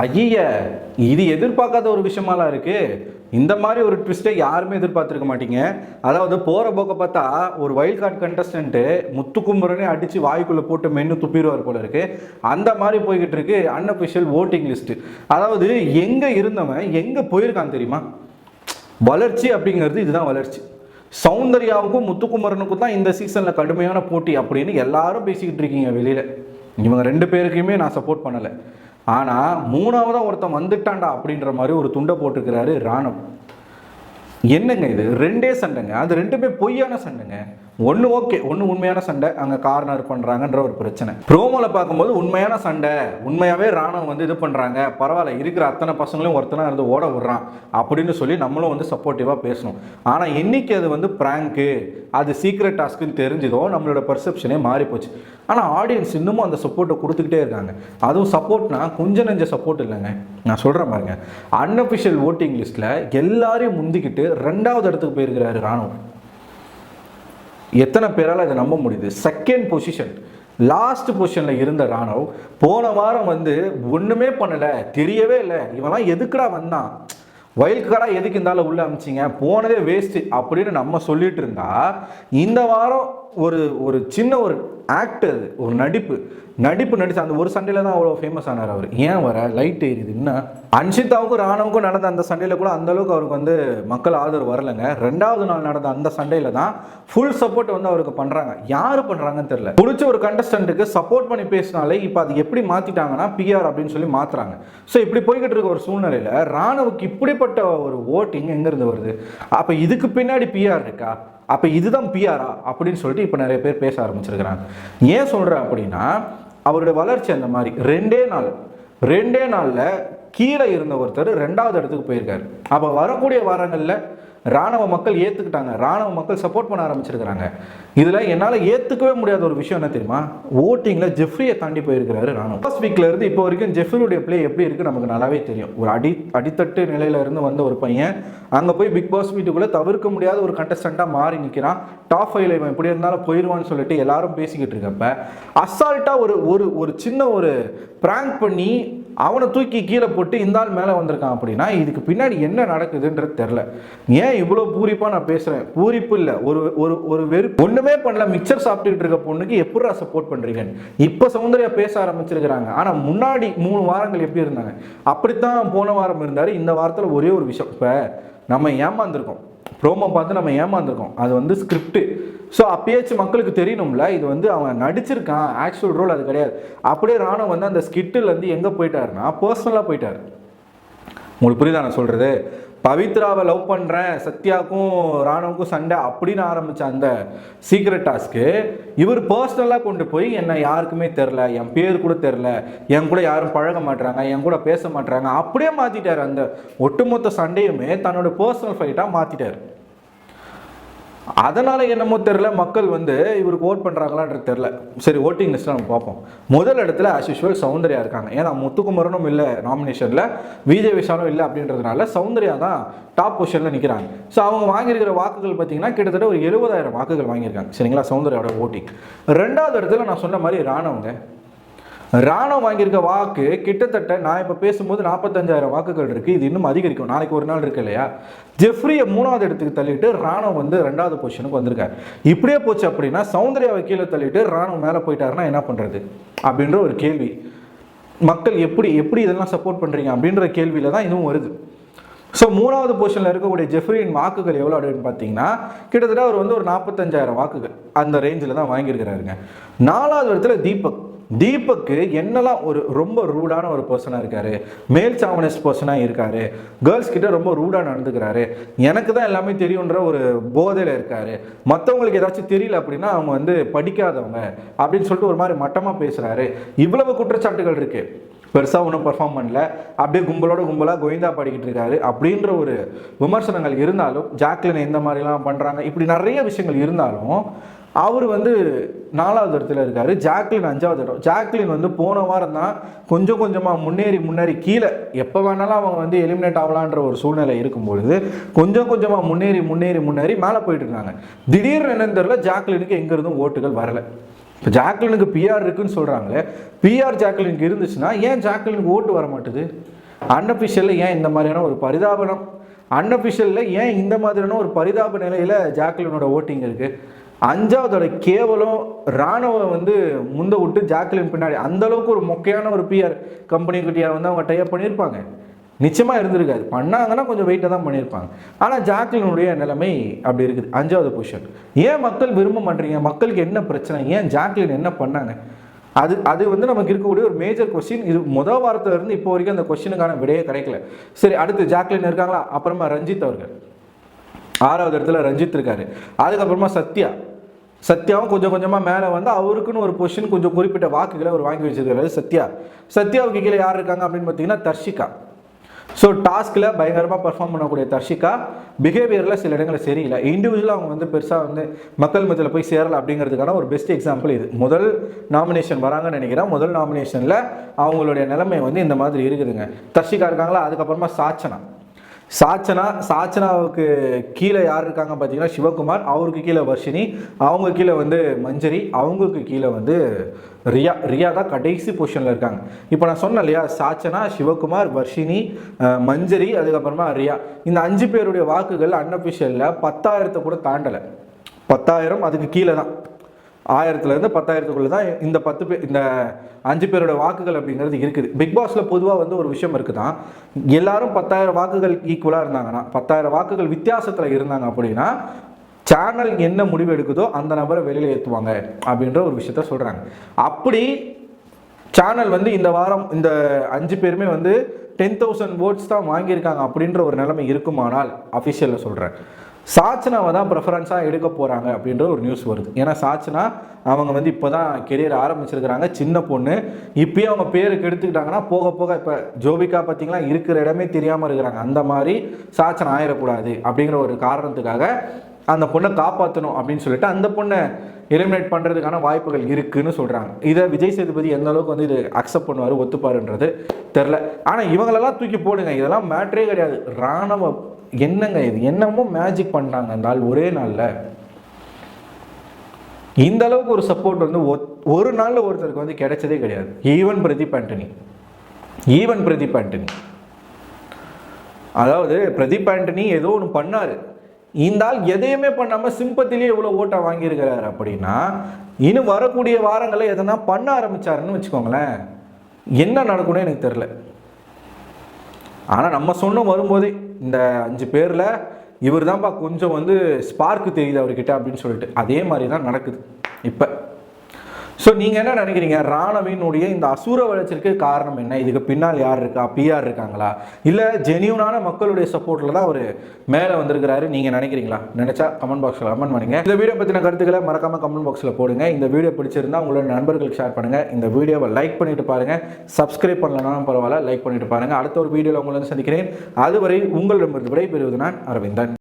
ஐய, இது எதிர்பார்க்காத ஒரு விஷயமாலாம் இருக்கு. இந்த மாதிரி ஒரு ட்விஸ்ட்டை யாருமே எதிர்பார்த்துருக்க மாட்டீங்க. அதாவது போகிற போக்க பார்த்தா ஒரு வைல்ட் கார்டு கண்டஸ்டன்ட்டு முத்துக்கும்புரனே அடித்து வாய்க்குள்ளே போட்டு மென்று துப்பிடுவார் போல இருக்கு. அந்த மாதிரி போய்கிட்டு இருக்கு அன்அஃபிஷியல் ஓட்டிங் லிஸ்ட்டு. அதாவது எங்கே இருந்தவன் எங்கே போயிருக்கான் தெரியுமா? வளர்ச்சி அப்படிங்கிறது இதுதான் வளர்ச்சி. சௌந்தர்யாவுக்கும் முத்துக்குமரனுக்கும் தான் இந்த சீசனில் கடுமையான போட்டி அப்படின்னு எல்லாரும் பேசிக்கிட்டு இருக்கீங்க வெளியில். இவங்க 2 பேருக்குமே நான் சப்போர்ட் பண்ணலை. ஆனால் 3ஆவதாக ஒருத்தன் வந்துட்டான்டா அப்படின்ற மாதிரி ஒரு துண்டை போட்டிருக்கிறாரு ராணவ். என்னங்க இது? 2 சண்டைங்க. அது 2மே பொய்யான சண்டைங்க. ஒன்று ஓகே, ஒன்று உண்மையான சண்டை, அங்கே கார்னர் பண்ணுறாங்கன்ற ஒரு பிரச்சனை. ப்ரோமோவில் பார்க்கும்போது உண்மையான சண்டை, உண்மையாகவே ராணுவம் வந்து இது பண்ணுறாங்க, பரவாயில்ல இருக்கிற அத்தனை பசங்களையும் ஒருத்தனாக இருந்து ஓட விடுறான் அப்படின்னு சொல்லி நம்மளும் வந்து சப்போர்ட்டிவாக பேசணும். ஆனால் இன்னைக்கு அது வந்து ப்ராங்க்கு, அது சீக்ரெட் டாஸ்க்குன்னு தெரிஞ்சதோ நம்மளோட பர்செப்ஷனே மாறி போச்சு. ஆனால் ஆடியன்ஸ் இன்னமும் அந்த சப்போர்ட்டை கொடுத்துக்கிட்டே இருக்காங்க. அதுவும் சப்போர்ட்னா கொஞ்சம் நெஞ்ச சப்போர்ட் இல்லைங்க. நான் சொல்கிறேன் பாருங்க, அன்அஃபிஷியல் ஓட்டிங் லிஸ்ட்டில் எல்லாரையும் முந்திக்கிட்டு 2வது இடத்துக்கு போயிருக்கிறாரு ராணுவம். எத்தனை பேரால் அதை நம்ப முடியுது? 2nd பொசிஷன், லாஸ்ட் பொசிஷனில் இருந்த ராணவ் போன வாரம் வந்து ஒன்றுமே பண்ணலை, தெரியவே இல்லை, இவெல்லாம் எதுக்குடா வந்தான், வைல்ட் கார்டாக எதுக்கு இருந்தாலும் உள்ளே அமிச்சிங்க, போனதே வேஸ்ட்டு அப்படின்னு நம்ம சொல்லிட்டு இருந்தா, இந்த வாரம் ஒரு சின்ன ஒரு ஆக்ட், அது ஒரு நடிப்பு நடிச்சு அந்த ஒரு சண்டையில் தான் அவ்வளோ ஃபேமஸ் ஆனார் அவர். ஏன் வர லைட் ஏறிது இன்னும்? அன்ஷிதாவுக்கும் ராணுவுக்கும் நடந்த அந்த சண்டையில் கூட அந்தளவுக்கு அவருக்கு வந்து மக்கள் ஆதரவு வரலைங்க. 2வது நாள் நடந்த அந்த சண்டையில் தான் ஃபுல் சப்போர்ட் வந்து அவருக்கு பண்ணுறாங்க. யார் பண்ணுறாங்கன்னு தெரியல. பிடிச்ச ஒரு கண்டஸ்டன்ட்டுக்கு சப்போர்ட் பண்ணி பேசினாலே இப்போ அது எப்படி மாற்றிட்டாங்கன்னா பிஆர் அப்படின்னு சொல்லி மாற்றுறாங்க. ஸோ இப்படி போய்கிட்டு இருக்க ஒரு சூழ்நிலையில் ராணுவுக்கு இப்படிப்பட்ட ஒரு ஓட்டிங் எங்கேருந்து வருது? அப்போ இதுக்கு பின்னாடி பிஆர் இருக்கா? அப்போ இதுதான் பிஆரா அப்படின்னு சொல்லிட்டு இப்போ நிறைய பேர் பேச ஆரம்பிச்சிருக்கிறாங்க. ஏன் சொல்கிறேன் அப்படின்னா, அவருடைய வளர்ச்சி அந்த மாதிரி 2 நாளில் கீழே இருந்த ஒருத்தர் 2வது இடத்துக்கு போயிருக்காரு. அப்போ வரக்கூடிய வாரங்களில் ராணுவ மக்கள் ஏற்றுக்கிட்டாங்க, ராணுவ மக்கள் சப்போர்ட் பண்ண ஆரம்பிச்சிருக்கிறாங்க. இதில் என்னால் ஏற்றுக்கவே முடியாத ஒரு விஷயம் என்ன தெரியுமா? ஓட்டிங்கில் ஜெஃப்ரியை தாண்டி போயிருக்கிறாரு ராணுவ. ஃபர்ஸ்ட் வீக்ல இருந்து இப்போ வரைக்கும் ஜெஃப்ரியுடைய பிளே எப்படி இருக்குது நமக்கு நல்லாவே தெரியும். ஒரு அடித்தட்டு நிலையில இருந்து வந்த ஒரு பையன் அங்கே போய் பிக் பாஸ் வீட்டுக்குள்ளே தவிர்க்க முடியாத ஒரு கண்டஸ்டண்ட்டாக மாறி நிற்கிறான். டாப் 5ல இவன் எப்படி இருந்தாலும் போயிடுவான்னு சொல்லிட்டு எல்லாரும் பேசிக்கிட்டு இருக்கப்ப அசால்ட்டாக ஒரு சின்ன ஒரு பிராங்க் பண்ணி அவனை தூக்கி கீழே போட்டு இந்த ஆள் மேலே வந்திருக்கான். அப்படின்னா இதுக்கு பின்னாடி என்ன நடக்குதுன்றது தெரில. ஏன் இவ்வளோ பூரிப்பாக நான் பேசுகிறேன்? பூரிப்பு இல்லை, ஒரு வெறுப்பு. ஒன்றுமே பண்ணல, மிக்சர் சாப்பிட்டுக்கிட்டு இருக்க பொண்ணுக்கு எப்படா சப்போர்ட் பண்ணுறீங்க? இப்போ சௌந்தர்யா பேச ஆரம்பிச்சிருக்கிறாங்க. ஆனால் முன்னாடி 3 வாரங்கள் எப்படி இருந்தாங்க? அப்படித்தான் போன வாரம் இருந்தார். இந்த வாரத்தில் ஒரே ஒரு விஷயம், இப்போ நம்ம ஏமாந்துருக்கோம், ப்ரோமோ பார்த்து நம்ம ஏமாந்துருக்கோம், அது வந்து ஸ்கிரிப்டு. ஸோ அப்பயாச்சும் மக்களுக்கு தெரியணும்ல, இது வந்து அவன் நடிச்சிருக்கான், ஆக்சுவல் ரோல் அது கிடையாது. அப்படியே ராணுவ வந்து அந்த ஸ்கிட்டிலேருந்து எங்கே போயிட்டாருன்னா பர்சனலாக போயிட்டார். உங்களுக்கு புரியுதா நான் சொல்கிறது? பவித்ராவை லவ் பண்ணுறேன், சத்யாவுக்கும் ராணுவுக்கும் சண்டை அப்படின்னு ஆரம்பித்த அந்த சீக்ரெட் டாஸ்க்கு இவர் பர்சனலாக கொண்டு போய் என்னை யாருக்குமே தெரில, என் பேர் கூட தெரில, என் கூட யாரும் பழக மாட்டுறாங்க, என் கூட பேச மாட்டுறாங்க, அப்படியே மாற்றிட்டார். அந்த ஒட்டுமொத்த சண்டையுமே தன்னோட பர்சனல் ஃபைட்டாக மாற்றிட்டார். அதனால் என்னமோ தெரில, மக்கள் வந்து இவருக்கு ஓட் பண்ணுறாங்களான்றது தெரில. சரி, ஓட்டிங் லிஸ்ட்டில் நம்ம பார்ப்போம். முதல் இடத்துல ஆஸ் யூஷுவல் சௌந்தர்யா இருக்காங்க. ஏன்னா முத்துக்குமரனும் இல்லை நாமினேஷனில், விஜய் விஷாலும் இல்லை அப்படின்றதுனால சௌந்தர்யா தான் டாப் பொசிஷனில் நிற்கிறாங்க. ஸோ அவங்க வாங்கியிருக்கிற வாக்குகள் பார்த்தீங்கன்னா கிட்டத்தட்ட ஒரு 70,000 வாக்குகள் வாங்கியிருக்காங்க. சரிங்களா? சௌந்தர்யாவோட ஓட்டிங். 2வது இடத்துல நான் சொன்ன மாதிரி ராணுவ வாங்கியிருக்க வாக்கு கிட்டத்தட்ட நான் இப்போ பேசும்போது 45,000 வாக்குகள் இருக்குது. இது இன்னும் அதிகரிக்கும், நாளைக்கு ஒரு நாள் இருக்கு இல்லையா? ஜெஃப்ரியை 3வது இடத்துக்கு தள்ளிட்டு ராணுவ வந்து 2வது பொசிஷனுக்கு வந்திருக்காரு. இப்படியே போச்சு அப்படின்னா சௌந்தர்யாவை கீழே தள்ளிட்டு ராணுவ மேலே போயிட்டாருன்னா என்ன பண்ணுறது அப்படின்ற ஒரு கேள்வி. மக்கள் எப்படி இதெல்லாம் சப்போர்ட் பண்ணுறீங்க அப்படின்ற கேள்வியில் தான் இதுவும் வருது. ஸோ 3வது பொசிஷனில் இருக்கக்கூடிய ஜெஃப்ரியின் வாக்குகள் எவ்வளோ அப்படின்னு பார்த்தீங்கன்னா கிட்டத்தட்ட அவர் வந்து ஒரு 45,000 வாக்குகள் அந்த ரேஞ்சில் தான் வாங்கியிருக்கிறாருங்க. 4வது இடத்துல தீபக்கு என்னெல்லாம் ஒரு ரொம்ப ரூடான ஒரு பர்சனாக இருக்கார், மேல் சாவனிஸ்ட் பர்சனாக இருக்கார், கேர்ள்ஸ் கிட்ட ரொம்ப ரூடாக நடந்துக்கிறாரு, எனக்கு தான் எல்லாமே தெரியுன்ற ஒரு போதையில் இருக்கார், மற்றவங்களுக்கு ஏதாச்சும் தெரியல அப்படின்னா அவங்க வந்து படிக்காதவங்க அப்படின்னு சொல்லிட்டு ஒரு மாதிரி மட்டமாக பேசுகிறாரு. இவ்வளவு குற்றச்சாட்டுகள் இருக்குது. பெருசாக ஒன்றும் பர்ஃபார்ம் பண்ணல, அப்படியே கும்பலாக கோவிந்தா பாடிக்கிட்டு இருக்காரு அப்படின்ற ஒரு விமர்சனங்கள் இருந்தாலும், ஜாக்லின் எந்த மாதிரிலாம் பண்ணுறாங்க, இப்படி நிறைய விஷயங்கள் இருந்தாலும் அவர் வந்து 4வது இடத்துல இருக்காரு. ஜாக்லின் 5வது இடம். ஜாக்லின் வந்து போன வாரம் தான் கொஞ்சமாக முன்னேறி கீழே எப்போ வேணாலும் அவங்க வந்து எலிமினேட் ஆகலான்ற ஒரு சூழ்நிலை இருக்கும்பொழுது கொஞ்சமாக முன்னேறி மேலே போயிட்டு இருக்காங்க. திடீர்னு என்னன்னு தெரியல, ஜாக்லினுக்கு எங்கேருந்தும் ஓட்டுகள் வரலை. இப்போ ஜாக்லினுக்கு பிஆர் இருக்குன்னு சொல்கிறாங்களே, பிஆர் ஜாக்லினுக்கு இருந்துச்சுன்னா ஏன் ஜாக்லினுக்கு ஓட்டு வர மாட்டுது? அன்அஃபிஷியலில் ஏன் இந்த மாதிரியான ஒரு பரிதாபனம், அன்அஃபிஷியலில் ஏன் இந்த மாதிரியான ஒரு பரிதாப நிலையில் ஜாக்லினோட ஓட்டிங் இருக்குது? 5வதோட கேவலம் ராணுவ வந்து முந்த விட்டு ஜாக்லின் பின்னாடி அந்தளவுக்கு ஒரு மொக்கையான ஒரு பிஆர் கம்பெனிக்கிட்டே வந்து அவங்க டைப் பண்ணியிருப்பாங்க? நிச்சயமாக இருந்திருக்காது. பண்ணாங்கன்னா கொஞ்சம் வெயிட்டாக தான் பண்ணியிருப்பாங்க. ஆனால் ஜாக்லினுடைய நிலைமை அப்படி இருக்குது. 5வது பொசிஷன். ஏன் மக்கள் விரும்ப மாட்டீங்க? மக்களுக்கு என்ன பிரச்சனை? ஏன் ஜாக்லின் என்ன பண்ணாங்க? அது வந்து நமக்கு இருக்கக்கூடிய ஒரு மேஜர் கொஸ்டின். இது முதல் வாரத்திலிருந்து இப்போ வரைக்கும் அந்த கொஸ்டினுக்கான விடையே கிடைக்கல. சரி, அடுத்து ஜாக்லின் இருக்காங்களா, அப்புறமா ரஞ்சித் அவர்கள் 6வது இடத்துல ரஞ்சித் இருக்காரு. அதுக்கப்புறமா சத்யாவும் கொஞ்சம் கொஞ்சமாக மேலே வந்து அவருக்குன்னு ஒரு பொசிஷன் கொஞ்சம் குறிப்பிட்ட வாக்குகளை அவர் வாங்கி வச்சிருக்காரு. சத்யாவுக்கு கீழே யார் இருக்காங்க அப்படின்னு பார்த்தீங்கன்னா தர்ஷிகா. ஸோ டாஸ்கில் பயங்கரமாக பர்ஃபார்ம் பண்ணக்கூடிய தர்ஷிகா பிஹேவியரில் சில இடங்களில் சரியில்லை. இண்டிவிஜுவலாக அவங்க வந்து பெருசாக வந்து மக்கள் மத்தியில் போய் சேரலை அப்படிங்கிறதுக்கான ஒரு பெஸ்ட் எக்ஸாம்பிள் இது. முதல் நாமினேஷன் வராங்கன்னு நினைக்கிறேன். முதல் நாமினேஷனில் அவங்களுடைய நிலைமை வந்து இந்த மாதிரி இருக்குதுங்க. தர்ஷிகா இருக்காங்களா, அதுக்கப்புறமா சாச்சனாவுக்கு கீழே யார் இருக்காங்க பார்த்தீங்கன்னா சிவகுமார், அவருக்கு கீழே வர்ஷினி, அவங்க கீழே வந்து மஞ்சரி, அவங்களுக்கு கீழே வந்து ரியா தான் கடைசி பொசிஷனில் இருக்காங்க. இப்போ நான் சொன்னேன் இல்லையா, சாச்சனா, சிவகுமார், வர்ஷினி, மஞ்சரி, அதுக்கப்புறமா ரியா. இந்த 5 பேருடைய வாக்குகள் அன்அஃபிஷியலில் 10,000 கூட தாண்டலை. 10,000 அதுக்கு கீழே தான். 1000லேருந்து 10,000க்குள்ளே தான் இந்த 10 பேர், இந்த 5 பேரோட வாக்குகள் அப்படிங்கிறது இருக்குது. பிக் பாஸில் பொதுவாக வந்து ஒரு விஷயம் இருக்குது தான், எல்லாரும் 10,000 வாக்குகள் ஈக்குவலாக இருந்தாங்கன்னா, 10,000 வாக்குகள் வித்தியாசத்தில் இருந்தாங்க அப்படின்னா சேனல் என்ன முடிவு எடுக்குதோ அந்த நபரை வெளியில் ஏற்றுவாங்க அப்படின்ற ஒரு விஷயத்த சொல்கிறாங்க. அப்படி சேனல் வந்து இந்த வாரம் இந்த 5 பேருமே வந்து 10,000 votes தான் வாங்கியிருக்காங்க அப்படின்ற ஒரு நிலைமை இருக்குமானால், அஃபிஷியலில் சொல்கிறேன், சாச்சனாவை தான் ப்ரெஃபரன்ஸாக எடுக்க போகிறாங்க அப்படின்ற ஒரு நியூஸ் வருது. ஏன்னா சாச்சனா அவங்க வந்து இப்போ தான் கெரியர் ஆரம்பிச்சிருக்கிறாங்க, சின்ன பொண்ணு. இப்போயே அவங்க பேருக்கு எடுத்துக்கிட்டாங்கன்னா போக போக இப்போ ஜோபிகா பார்த்திங்களா இருக்கிற இடமே தெரியாமல் இருக்கிறாங்க. அந்த மாதிரி சாச்சனா ஆயிடக்கூடாது அப்படிங்கிற ஒரு காரணத்துக்காக அந்த பொண்ணை காப்பாற்றணும் அப்படின்னு சொல்லிட்டு அந்த பொண்ணை எலிமினேட் பண்ணுறதுக்கான வாய்ப்புகள் இருக்குதுன்னு சொல்கிறாங்க. இதை விஜய் சேதுபதி எந்த அளவுக்கு வந்து இது அக்செப்ட் பண்ணுவார், ஒத்துப்பாருன்றது தெரில. ஆனால் இவங்களெல்லாம் தூக்கி போடுங்க, இதெல்லாம் மேட்ரே கிடையாது. ராணுவ என்னங்க இது, என்னமோ மேஜிக் பண்ணுறாங்க அந்த ஆள் ஒரே நாளில். இந்த அளவுக்கு ஒரு சப்போர்ட் வந்து ஒரு நாளில் ஒருத்தருக்கு வந்து கிடைச்சதே கிடையாது. ஈவன் பிரதீப் ஆண்டனி அதாவது பிரதீப் ஆண்டனி ஏதோ ஒன்று பண்ணார், இந்த ஆள் எதையுமே பண்ணாமல் சிம்பத்திலேயே இவ்வளோ ஓட்டை வாங்கியிருக்கிறார். அப்படின்னா இன்னும் வரக்கூடிய வாரங்களில் எதனா பண்ண ஆரம்பித்தாருன்னு வச்சுக்கோங்களேன், என்ன நடக்கும்னு எனக்கு தெரில. ஆனால் நம்ம சொன்ன வரும்போதே இந்த 5 பேரில் இவர் தான்ப்பா கொஞ்சம் வந்து ஸ்பார்க்கு தெரியுது அவர்கிட்ட அப்படின்னு சொல்லிட்டு, அதே மாதிரி தான் நடக்குது இப்போ. ஸோ நீங்கள் என்ன நினைக்கிறீங்க? ராணவினுடைய இந்த அசூர வளர்ச்சிக்கு காரணம் என்ன? இதுக்கு பின்னால் யார் இருக்கா? பிஆர் இருக்காங்களா? இல்லை ஜெனியூனான மக்களுடைய சப்போர்ட்டில் தான் அவர் மேலே வந்திருக்கிறாரு நீங்கள் நினைக்கிறீங்களா? நினச்சா கமெண்ட் பாக்ஸில் கமெண்ட் பண்ணுங்கள். இந்த வீடியோ பற்றின கருத்துக்களை மறக்காமல் கமெண்ட் பாக்ஸில் போடுங்க. இந்த வீடியோ பிடிச்சிருந்தால் உங்களோட நண்பர்களுக்கு ஷேர் பண்ணுங்கள். இந்த வீடியோவை லைக் பண்ணிட்டு பாருங்கள். சப்ஸ்கிரைப் பண்ணலனாலும் பரவாயில்ல, லைக் பண்ணிட்டு பாருங்கள். அடுத்த ஒரு வீடியோவில் உங்களை சந்திக்கிறேன். அதுவரை உங்களிடமிருந்து விடைபெறுவது நான் அரவிந்தன்.